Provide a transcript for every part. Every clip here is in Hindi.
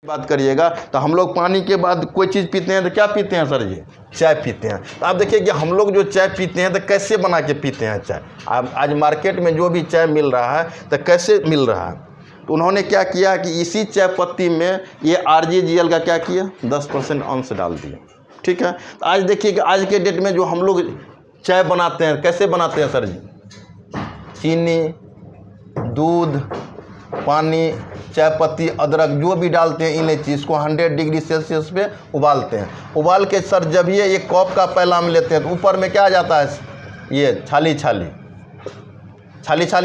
बात करिएगा तो हम लोग पानी के बाद कोई चीज़ पीते हैं तो क्या पीते हैं सर जी? चाय पीते हैं। तो आप देखिए कि हम लोग जो चाय पीते हैं तो कैसे बना के पीते हैं चाय। आज मार्केट में जो भी चाय मिल रहा है तो कैसे मिल रहा है, तो उन्होंने क्या किया कि इसी चाय पत्ती में ये RGGL का क्या किया 10% अंश डाल दिया। ठीक है, तो आज देखिए कि आज के डेट में जो हम लोग चाय बनाते हैं कैसे बनाते हैं सर जी? चीनी, दूध, पानी, चाय पत्ती, अदरक जो भी डालते हैं इन्हें चीज़ को 100 डिग्री सेल्सियस पे उबालते हैं। उबाल के सर जब ये एक कप का पहला हम लेते हैं तो ऊपर में क्या आ जाता है? ये छाली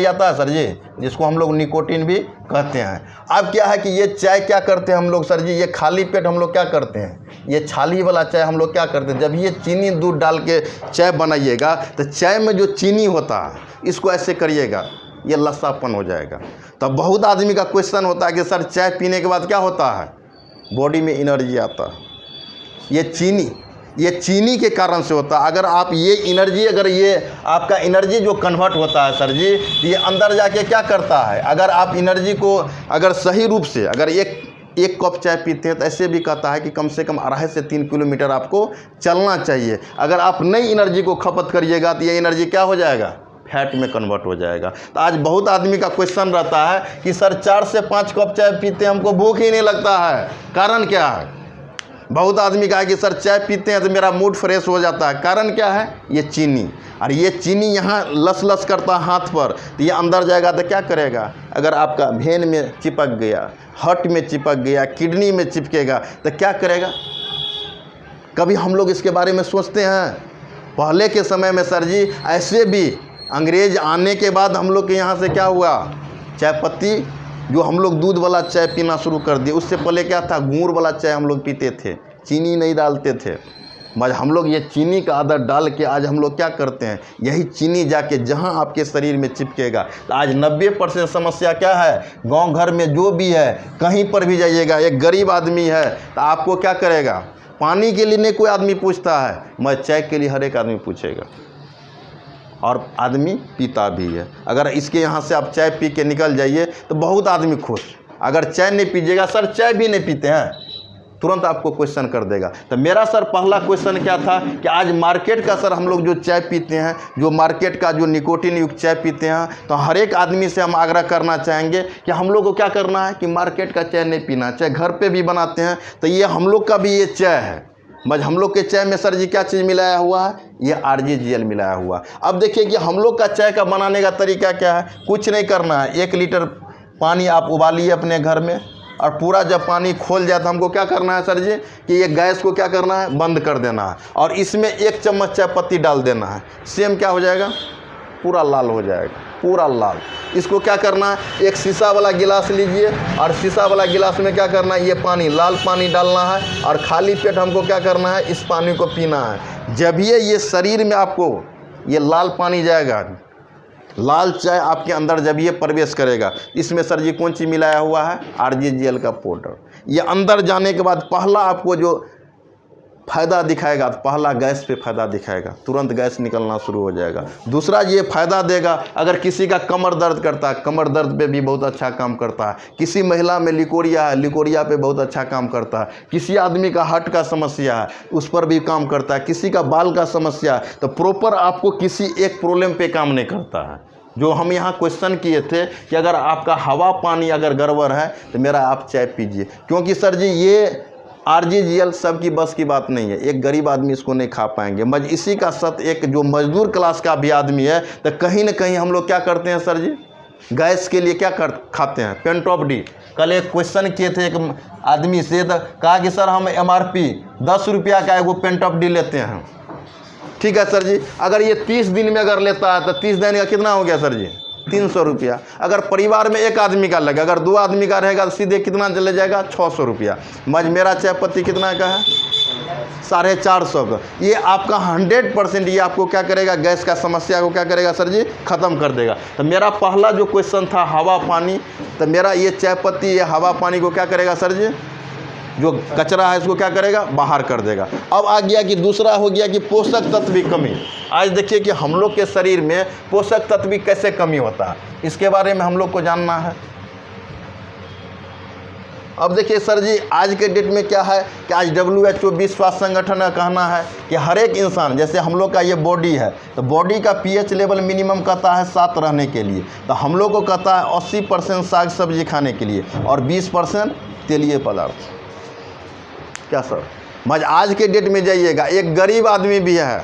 आता है सर जी, जिसको हम लोग निकोटीन भी कहते हैं। अब क्या है कि ये चाय क्या करते हैं हम लोग सर जी, ये खाली पेट हम लोग क्या करते हैं, ये छाली वाला चाय हम लोग क्या करते हैं, जब ये चीनी दूध डाल के चाय बनाइएगा तो चाय में जो चीनी होता है इसको ऐसे करिएगा, ये लस्सापन हो जाएगा। तब बहुत आदमी का क्वेश्चन होता है कि सर चाय पीने के बाद क्या होता है? बॉडी में एनर्जी आता है। ये चीनी के कारण से होता है। अगर आप ये एनर्जी, अगर ये आपका एनर्जी जो कन्वर्ट होता है सर जी, ये अंदर जाके क्या करता है, अगर आप एनर्जी को अगर सही रूप से अगर एक कप चाय पीते हैं तो ऐसे भी कहता है कि कम से कम 2.5 से 3 किलोमीटर आपको चलना चाहिए। अगर आप नई एनर्जी को खपत करिएगा तो ये एनर्जी क्या हो जाएगा? फैट में कन्वर्ट हो जाएगा। तो आज बहुत आदमी का क्वेश्चन रहता है कि सर 4 से 5 कप चाय पीते हैं हमको भूख ही नहीं लगता है, कारण क्या है? बहुत आदमी कहा कि सर चाय पीते हैं तो मेरा मूड फ्रेश हो जाता है, कारण क्या है? ये चीनी। और ये चीनी यहाँ लस करता है हाथ पर, तो ये अंदर जाएगा तो क्या करेगा? अगर आपका भेन में चिपक गया, हार्ट में चिपक गया, किडनी में चिपकेगा तो क्या करेगा? कभी हम लोग इसके बारे में सोचते हैं? पहले के समय में सर जी ऐसे भी अंग्रेज आने के बाद हम लोग के यहाँ से क्या हुआ, चाय पत्ती जो हम लोग दूध वाला चाय पीना शुरू कर दिए। उससे पहले क्या था, गुड़ वाला चाय हम लोग पीते थे, चीनी नहीं डालते थे। मगर हम लोग ये चीनी का आदत डाल के आज हम लोग क्या करते हैं, यही चीनी जाके जहाँ आपके शरीर में चिपकेगा। तो आज 90% समस्या क्या है, गांव घर में जो भी है, कहीं पर भी जाइएगा, एक गरीब आदमी है तो आपको क्या करेगा, पानी के लिए नहीं कोई आदमी पूछता है, मगर चाय के लिए हर एक आदमी पूछेगा, और आदमी पीता भी है। अगर इसके यहाँ से आप चाय पी के निकल जाइए तो बहुत आदमी खुश। अगर चाय नहीं पीजिएगा, सर चाय भी नहीं पीते हैं, तुरंत आपको क्वेश्चन कर देगा। तो मेरा सर पहला क्वेश्चन क्या था कि आज मार्केट का सर हम लोग जो चाय पीते हैं, जो मार्केट का जो निकोटीन युक्त चाय पीते हैं, तो हर एक आदमी से हम आग्रह करना चाहेंगे कि हम लोग को क्या करना है कि मार्केट का चाय नहीं पीना। चाय घर पे भी बनाते हैं तो ये हम लोग का भी ये चाय है, बस हम लोग के चाय में सर जी क्या चीज़ मिलाया हुआ है, ये RGGL मिलाया हुआ। अब देखिए कि हम लोग का चाय का बनाने का तरीका क्या है, कुछ नहीं करना है। 1 लीटर पानी आप उबालिए अपने घर में, और पूरा जब पानी खोल जाए तो हमको क्या करना है सर जी कि ये गैस को क्या करना है, बंद कर देना है, और इसमें 1 चम्मच चाय पत्ती डाल देना है। सेम क्या हो जाएगा, पूरा लाल हो जाएगा, पूरा लाल। इसको क्या करना है, एक शीशा वाला गिलास लीजिए, और शीशा वाला गिलास में क्या करना है, ये पानी, लाल पानी डालना है, और खाली पेट हमको क्या करना है, इस पानी को पीना है। जब ये शरीर में आपको ये लाल पानी जाएगा, लाल चाय आपके अंदर जब ये प्रवेश करेगा, इसमें सर जी कौन चीज़ मिलाया हुआ है, RGGL का पाउडर। ये अंदर जाने के बाद पहला आपको जो फ़ायदा दिखाएगा, तो पहला गैस पे फ़ायदा दिखाएगा, तुरंत गैस निकलना शुरू हो जाएगा। दूसरा ये फ़ायदा देगा, अगर किसी का कमर दर्द करता है, कमर दर्द पे भी बहुत अच्छा काम करता है। किसी महिला में लिकोरिया है, लिकोरिया पे बहुत अच्छा काम करता है। किसी आदमी का हार्ट का समस्या है, उस पर भी काम करता है। किसी का बाल का समस्या है, तो प्रॉपर आपको किसी एक प्रॉब्लम पे काम नहीं करता है। जो हम यहाँ क्वेश्चन किए थे कि अगर आपका हवा पानी अगर गड़बड़ है तो मेरा आप चाय पीजिए, क्योंकि सर जी ये RGGL सबकी बस की बात नहीं है, एक गरीब आदमी इसको नहीं खा पाएंगे। मगर इसी का सत एक जो मजदूर क्लास का भी आदमी है, तो कहीं ना कहीं हम लोग क्या करते हैं सर जी, गैस के लिए क्या खाते हैं, पेंटॉप डी। कल एक क्वेश्चन किए थे एक आदमी से, तो कहा कि सर हम MRP 10 रुपया का एगो पेंटॉप डी लेते हैं। ठीक है सर जी, अगर ये 30 दिन में अगर लेता है तो 30 दिन का कितना हो गया सर जी, 300 रुपया। अगर परिवार में एक आदमी का लगे, अगर 2 आदमी का रहेगा तो सीधे कितना चले जाएगा, 600 रुपया। मज मेरा चाय पत्ती कितना का है, 450 का। ये आपका 100% ये आपको क्या करेगा, गैस का समस्या को क्या करेगा सर जी, ख़त्म कर देगा। तो मेरा पहला जो क्वेश्चन था हवा पानी, तो मेरा ये चाय पत्ती ये हवा पानी को क्या करेगा सर जी, जो कचरा है इसको क्या करेगा, बाहर कर देगा। अब आ गया कि दूसरा हो गया कि पोषक तत्व की कमी। आज देखिए कि हम लोग के शरीर में पोषक तत्व की कैसे कमी होता है, इसके बारे में हम लोग को जानना है। अब देखिए सर जी, आज के डेट में क्या है कि आज WHO विश्व स्वास्थ्य संगठन का कहना है कि हर एक इंसान, जैसे हम लोग का ये बॉडी है तो बॉडी का pH लेवल मिनिमम कहता है 7 रहने के लिए, तो हम लोग को कहता है 80% साग सब्जी खाने के लिए और 20% तेलीय पदार्थ। क्या सर, मज आज के डेट में जाइएगा, एक गरीब आदमी भी है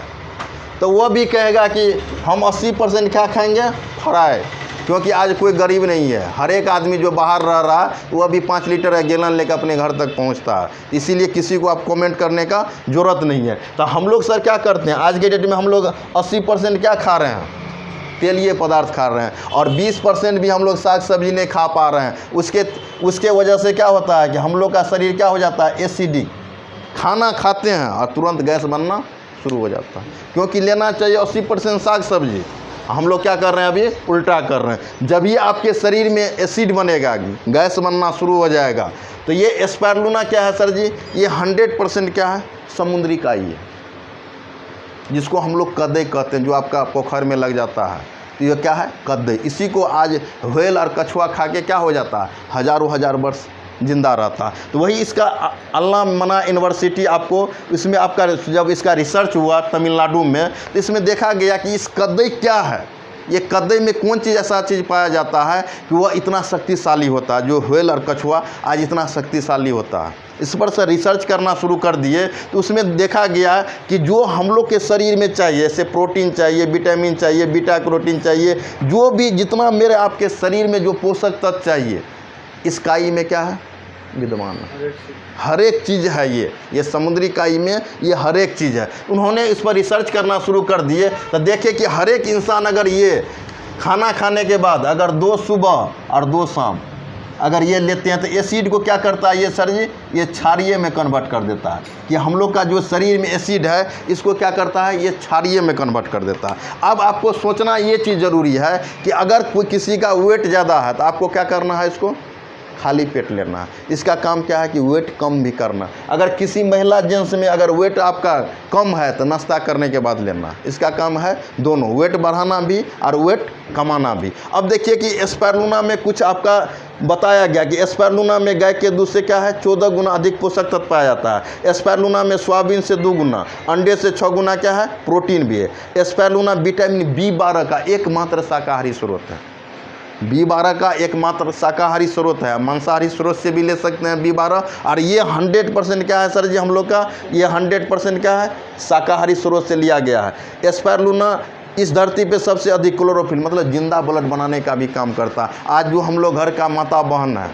तो वह भी कहेगा कि हम 80% क्या खाएंगे, फ्राई, क्योंकि आज कोई गरीब नहीं है। हर एक आदमी जो बाहर रह रहा है वह भी 5 लीटर या गैलन लेकर अपने घर तक पहुंचता है, इसीलिए किसी को आप कमेंट करने का ज़रूरत नहीं है। तो हम लोग सर क्या करते हैं, आज के डेट में हम लोग 80% क्या खा रहे हैं, तेलीय पदार्थ खा रहे हैं और 20% भी हम लोग साग सब्जी नहीं खा पा रहे हैं। उसके वजह से क्या होता है कि हम लोग का शरीर क्या हो जाता है, एसिडिक। खाना खाते हैं और तुरंत गैस बनना शुरू हो जाता है, क्योंकि लेना चाहिए 80% साग सब्जी। हम लोग क्या कर रहे हैं, अभी उल्टा कर रहे हैं। जब ये आपके शरीर में एसिड बनेगा, गैस बनना शुरू हो जाएगा। तो ये स्पाइरुलिना क्या है सर जी, ये 100% क्या है, समुद्री काई है, जिसको हम लोग कद्दई कहते हैं, जो आपका पोखर में लग जाता है। तो ये क्या है, कद्दई। इसी को आज व्हेल और कछुआ खा के क्या हो जाता है, हज़ारों हजार वर्ष जिंदा रहता। तो वही इसका अल्लाह मना यूनिवर्सिटी आपको, इसमें आपका जब इसका रिसर्च हुआ तमिलनाडु में, तो इसमें देखा गया कि इस कद्दई क्या है, ये कद्दई में कौन चीज़ ऐसा चीज़ पाया जाता है कि वह इतना शक्तिशाली होता है, जो व्हेल और कछुआ आज इतना शक्तिशाली होता है। इस पर से रिसर्च करना शुरू कर दिए तो उसमें देखा गया कि जो हम लोग के शरीर में चाहिए, जैसे प्रोटीन चाहिए, विटामिन चाहिए, बीटा कैरोटीन चाहिए, जो भी जितना मेरे आपके शरीर में जो पोषक तत्व चाहिए, इस काई में क्या है, विद्यमान है। हर एक चीज़ है ये समुद्री काई में ये हर एक चीज़ है। उन्होंने इस पर रिसर्च करना शुरू कर दिए तो देखे कि हर एक इंसान अगर ये खाना खाने के बाद अगर 2 सुबह और 2 शाम अगर ये लेते हैं तो एसिड को क्या करता है ये सर जी, ये क्षारीय में कन्वर्ट कर देता है। कि हम लोग का जो शरीर में एसिड है इसको क्या करता है, ये क्षारीय में कन्वर्ट कर देता है। अब आपको सोचना ये चीज़ ज़रूरी है कि अगर कोई किसी का वेट ज़्यादा है तो आपको क्या करना है, इसको खाली पेट लेना है। इसका काम क्या है कि वेट कम भी करना। अगर किसी महिला जेंट्स में अगर वेट आपका कम है तो नाश्ता करने के बाद लेना। इसका काम है दोनों, वेट बढ़ाना भी और वेट कमाना भी। अब देखिए कि स्पाइरुलिना में कुछ आपका बताया गया कि स्पाइरुलिना में गाय के दूध से क्या है, 14 गुना अधिक पोषक तत्व पाया जाता है। स्पाइरुलिना में सोयाबीन से 2 गुना, अंडे से 6 गुना क्या है, प्रोटीन भी है। स्पाइरुलिना विटामिन B12 का एकमात्र शाकाहारी स्रोत है। B12 का एकमात्र शाकाहारी स्रोत है, मांसाहारी स्रोत से भी ले सकते हैं B12। और ये 100% क्या है सर जी, हम लोग का ये 100% क्या है, शाकाहारी स्रोत से लिया गया है। स्पाइरुलिना इस धरती पे सबसे अधिक क्लोरोफिल मतलब जिंदा ब्लड बनाने का भी काम करता है। आज जो हम लोग घर का माता बहन है,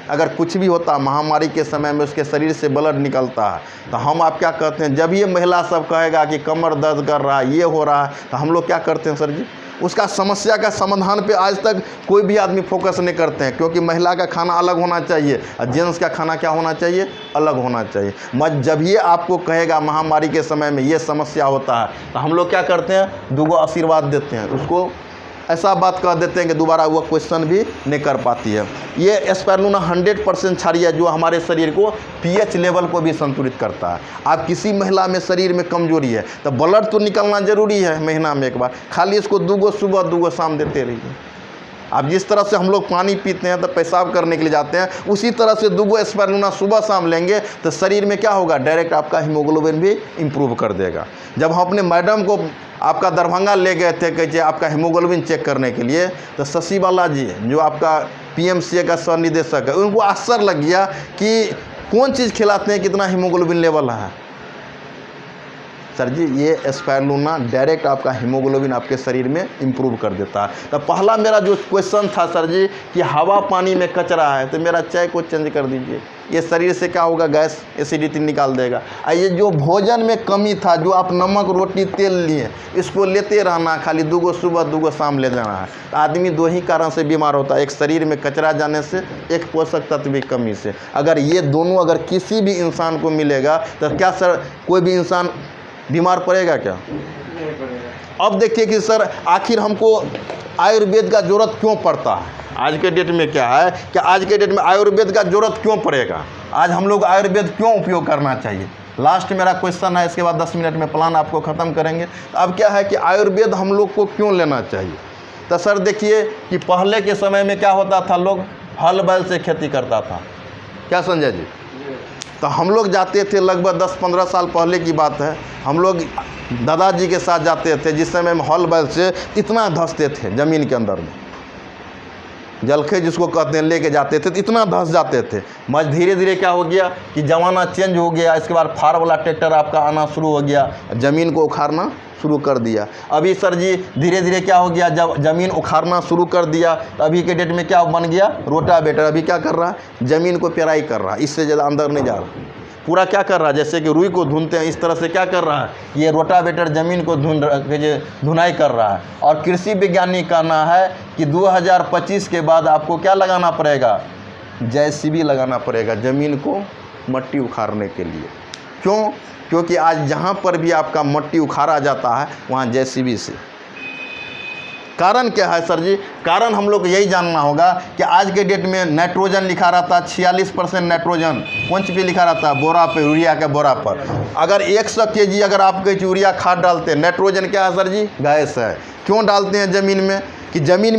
अगर कुछ भी होता महामारी के समय में उसके शरीर से ब्लड निकलता है तो हम आप क्या कहते हैं, जब ये महिला सब कहेगा कि कमर दर्द कर रहा है, ये हो रहा है, तो हम लोग क्या करते हैं सर जी, उसका समस्या का समाधान पे आज तक कोई भी आदमी फोकस नहीं करते हैं। क्योंकि महिला का खाना अलग होना चाहिए और जेंट्स का खाना क्या होना चाहिए, अलग होना चाहिए। जब ये आपको कहेगा महामारी के समय में ये समस्या होता है तो हम लोग क्या करते हैं, 2 आशीर्वाद देते हैं, उसको ऐसा बात कह देते हैं कि दोबारा वो क्वेश्चन भी नहीं कर पाती है। ये स्पाइरुलिना 100% क्षारीय है, जो हमारे शरीर को pH लेवल को भी संतुलित करता है। आप किसी महिला में शरीर में कमजोरी है तो ब्लड तो निकलना जरूरी है महीना में एक बार, खाली इसको 2 सुबह 2 शाम देते रहिए। आप जिस तरह से हम लोग पानी पीते हैं तो पेशाब करने के लिए जाते हैं, उसी तरह से 2 स्पाइरुलिना सुबह शाम लेंगे तो शरीर में क्या होगा, डायरेक्ट आपका हीमोग्लोबिन भी इम्प्रूव कर देगा। जब हम अपने मैडम को आपका दरभंगा ले गए थे कि आपका हीमोग्लोबिन चेक करने के लिए, तो शशि बाला जी जो आपका PMCA का सह निदेशक है, उनको आश्चर्य लग गया कि कौन चीज़ खिलाते हैं कितना हीमोग्लोबिन लेवल है। सर जी ये स्पाइरुलिना डायरेक्ट आपका हीमोग्लोबिन आपके शरीर में इम्प्रूव कर देता है। तो पहला मेरा जो क्वेश्चन था सर जी कि हवा पानी में कचरा है, तो मेरा चाय को चेंज कर दीजिए, ये शरीर से क्या होगा, गैस एसिडिटी निकाल देगा। ये जो भोजन में कमी था, जो आप नमक रोटी तेल लिए, इसको लेते रहना, खाली 2 सुबह 2 शाम ले लेना है। तो आदमी 2 ही कारण से बीमार होता है, एक शरीर में कचरा जाने से, एक पोषक तत्व की कमी से। अगर ये दोनों अगर किसी भी इंसान को मिलेगा तो क्या सर कोई भी इंसान बीमार पड़ेगा क्या? नहीं पड़ेगा। अब देखिए कि सर आखिर हमको आयुर्वेद का ज़रूरत क्यों पड़ता है? आज के डेट में क्या है कि आज के डेट में आयुर्वेद का ज़रूरत क्यों पड़ेगा? आज हम लोग आयुर्वेद क्यों उपयोग करना चाहिए? लास्ट मेरा क्वेश्चन है, इसके बाद 10 मिनट में प्लान आपको ख़त्म करेंगे। अब क्या है कि आयुर्वेद हम लोग को क्यों लेना चाहिए? तो सर देखिए कि पहले के समय में क्या होता था, लोग हल बैल से खेती करता था, क्या संजय जी? तो हम लोग जाते थे, लगभग 10-15 साल पहले की बात है, हम लोग दादाजी के साथ जाते थे, जिस समय हम हॉल बैल से इतना धंसते थे ज़मीन के अंदर में, जलखे जिसको कहते हैं, लेके जाते थे तो इतना धंस जाते थे। मगर धीरे धीरे क्या हो गया कि ज़माना चेंज हो गया, इसके बाद फार वाला ट्रैक्टर आपका आना शुरू हो गया, ज़मीन को उखाड़ना शुरू कर दिया। अभी सर जी धीरे धीरे क्या हो गया, जब ज़मीन उखाड़ना शुरू कर दिया तो अभी के डेट में क्या बन गया, रोटावेटर। अभी क्या कर रहा है, ज़मीन को पेराई कर रहा है, इससे ज़्यादा अंदर नहीं जा रहा, पूरा क्या कर रहा है, जैसे कि रुई को धुनते हैं इस तरह से क्या कर रहा है, ये रोटावेटर ज़मीन को धुनाई कर रहा है। और कृषि वैज्ञानिक कहना है कि 2025 के बाद आपको क्या लगाना पड़ेगा, JCB लगाना पड़ेगा ज़मीन को मट्टी उखाड़ने के लिए। क्यों? क्योंकि आज जहाँ पर भी आपका मट्टी उखाड़ा जाता है वहाँ JCB से। कारण क्या है सर जी? कारण हम लोग को यही जानना होगा कि आज के डेट में नाइट्रोजन लिखा रहता है 46% नाइट्रोजन कौन पे लिखा रहता है, बोरा पे, यूरिया के बोरा पर। अगर 100 kg अगर आप कहीं यूरिया खाद डालते हैं, नाइट्रोजन क्या है सर जी, गैस है। क्यों डालते हैं ज़मीन में कि ज़मीन